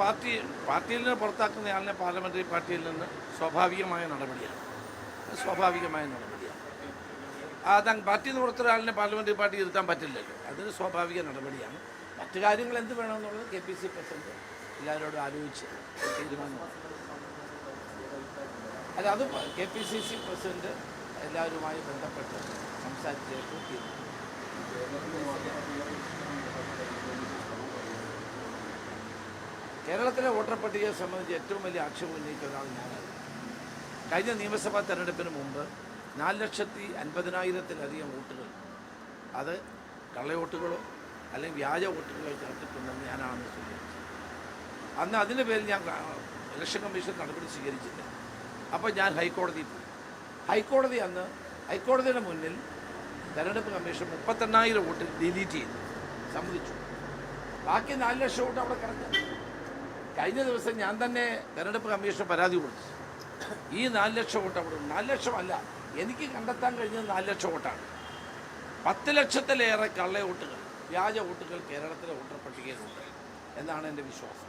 പാർട്ടിയിൽ നിന്ന് പുറത്താക്കുന്നയാളിനെ പാർലമെൻ്ററി പാർട്ടിയിൽ നിന്ന് സ്വാഭാവികമായ നടപടിയാണ്. പാർട്ടിയിൽ നിന്ന് പുറത്തൊരാളിനെ പാർലമെൻ്ററി പാർട്ടി ഇരുത്താൻ പറ്റില്ലല്ലോ. അതൊരു സ്വാഭാവിക നടപടിയാണ്. മറ്റു കാര്യങ്ങൾ എന്ത് വേണമെന്നുള്ളത് KPC പ്രസിഡന്റ് എല്ലാവരോടും ആലോചിച്ച് തീരുമാനമാണ്. അല്ല, അത് KPCC പ്രസിഡന്റ് എല്ലാവരുമായി ബന്ധപ്പെട്ട് സംസാരിച്ചേക്കും തീരുമാനം. കേരളത്തിലെ വോട്ടർ പട്ടികയെ സംബന്ധിച്ച് ഏറ്റവും വലിയ ആക്ഷേപം ഉന്നയിച്ച ഒരാൾ ഞാനാണ്. കഴിഞ്ഞ നിയമസഭാ തെരഞ്ഞെടുപ്പിന് മുമ്പ് 4,50,000-ത്തിലധികം വോട്ടുകൾ അത് കള്ളവോട്ടുകളോ അല്ലെങ്കിൽ വ്യാജ വോട്ടുകളോ ചേർത്തിട്ടുണ്ടെന്ന് ഞാനാണെന്ന് സൂചിപ്പിച്ചത്. അന്ന് അതിൻ്റെ പേരിൽ ഞാൻ ഇലക്ഷൻ കമ്മീഷൻ നടപടി സ്വീകരിച്ചില്ല. അപ്പോൾ ഞാൻ ഹൈക്കോടതിയിൽ പോയി. ഹൈക്കോടതിയുടെ മുന്നിൽ തെരഞ്ഞെടുപ്പ് കമ്മീഷൻ 38,000 വോട്ട് ഡിലീറ്റ് ചെയ്തു, സമ്മതിച്ചു. ബാക്കി 4 ലക്ഷം വോട്ട് അവിടെ കിടന്നു. കഴിഞ്ഞ ദിവസം ഞാൻ തന്നെ തെരഞ്ഞെടുപ്പ് കമ്മീഷൻ പരാതി കൊടുത്തു. ഈ 4 ലക്ഷം വോട്ട് അവിടെ 4 ലക്ഷമല്ല, എനിക്ക് കണ്ടെത്താൻ കഴിഞ്ഞത് 4 ലക്ഷം വോട്ടാണ്. 10 ലക്ഷത്തിലേറെ കള്ള വോട്ടുകൾ, വ്യാജ വോട്ടുകൾ കേരളത്തിലെ വോട്ടർ പട്ടികയിലുണ്ട് എന്നാണ് എൻ്റെ വിശ്വാസം.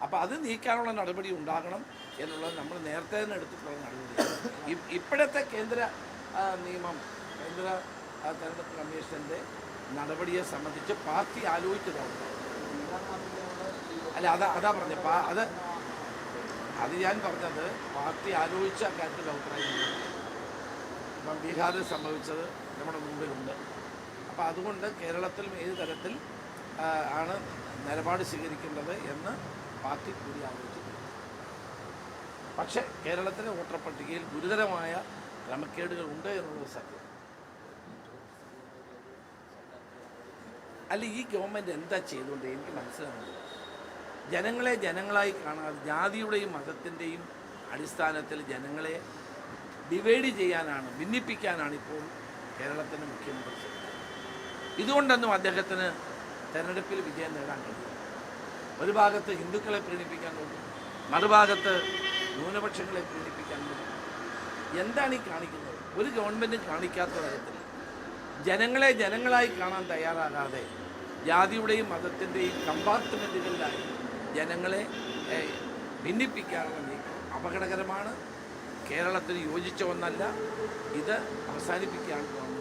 അപ്പോൾ അത് നീക്കാനുള്ള നടപടി ഉണ്ടാകണം എന്നുള്ളത് നമ്മൾ നേരത്തെ തന്നെ എടുത്തിട്ടുള്ള നടപടിയാണ്. ഇപ്പോഴത്തെ കേന്ദ്ര തെരഞ്ഞെടുപ്പ് കമ്മീഷൻ്റെ നടപടിയെ സംബന്ധിച്ച് പാർട്ടി ആലോചിച്ചതാണ്. അല്ല, അതാ പറഞ്ഞത്. അത് ഞാൻ പറഞ്ഞത് പാർട്ടി ആലോചിച്ച കാര്യത്തിൽ അഭിപ്രായം. ഇപ്പം ബീഹാറിൽ സംഭവിച്ചത് നമ്മുടെ മുമ്പിലുണ്ട്. അപ്പോൾ അതുകൊണ്ട് കേരളത്തിലും ഏത് തരത്തിൽ ആണ് നിലപാട് സ്വീകരിക്കേണ്ടത് എന്ന് പാർട്ടി കൂടി ആലോചിച്ചിട്ടുണ്ട്. പക്ഷേ കേരളത്തിലെ വോട്ടർ പട്ടികയിൽ ഗുരുതരമായ ക്രമക്കേടുകൾ ഉണ്ട് എന്നുള്ളത് സത്യം. അല്ല, ഈ ഗവൺമെൻറ് എന്താ ചെയ്തുകൊണ്ട് എനിക്ക് മനസ്സിലാകുന്നത്, ജനങ്ങളെ ജനങ്ങളായി കാണാതെ ജാതിയുടെയും മതത്തിൻ്റെയും അടിസ്ഥാനത്തിൽ ജനങ്ങളെ ഡിവൈഡ് ചെയ്യാനാണ്, ഭിന്നിപ്പിക്കാനാണ് ഇപ്പോൾ കേരളത്തിൻ്റെ മുഖ്യമന്ത്രി ചെയ്യുന്നത്. ഇതുകൊണ്ടൊന്നും അദ്ദേഹത്തിന് തെരഞ്ഞെടുപ്പിൽ വിജയം നേടാൻ കഴിയും. ഒരു ഭാഗത്ത് ഹിന്ദുക്കളെ പ്രീണിപ്പിക്കാൻ നോക്കും, മറുഭാഗത്ത് ന്യൂനപക്ഷങ്ങളെ പ്രീണിപ്പിക്കാൻ നോക്കും. എന്താണ് ഈ കാണിക്കുന്നത്? ഒരു ഗവൺമെൻറ്റും കാണിക്കാത്ത തരത്തിൽ ജനങ്ങളെ ജനങ്ങളായി കാണാൻ തയ്യാറാകാതെ ജാതിയുടെയും മതത്തിൻ്റെയും കമ്പാർട്ട്മെൻറ്റുകളിലായി ജനങ്ങളെ ഭിന്നിപ്പിക്കാനുള്ള നീക്കം അപകടകരമാണ്. കേരളത്തിന് യോജിച്ച ഒന്നല്ല. ഇത് അവസാനിപ്പിക്കുകയാണ് ഗവൺമെൻറ്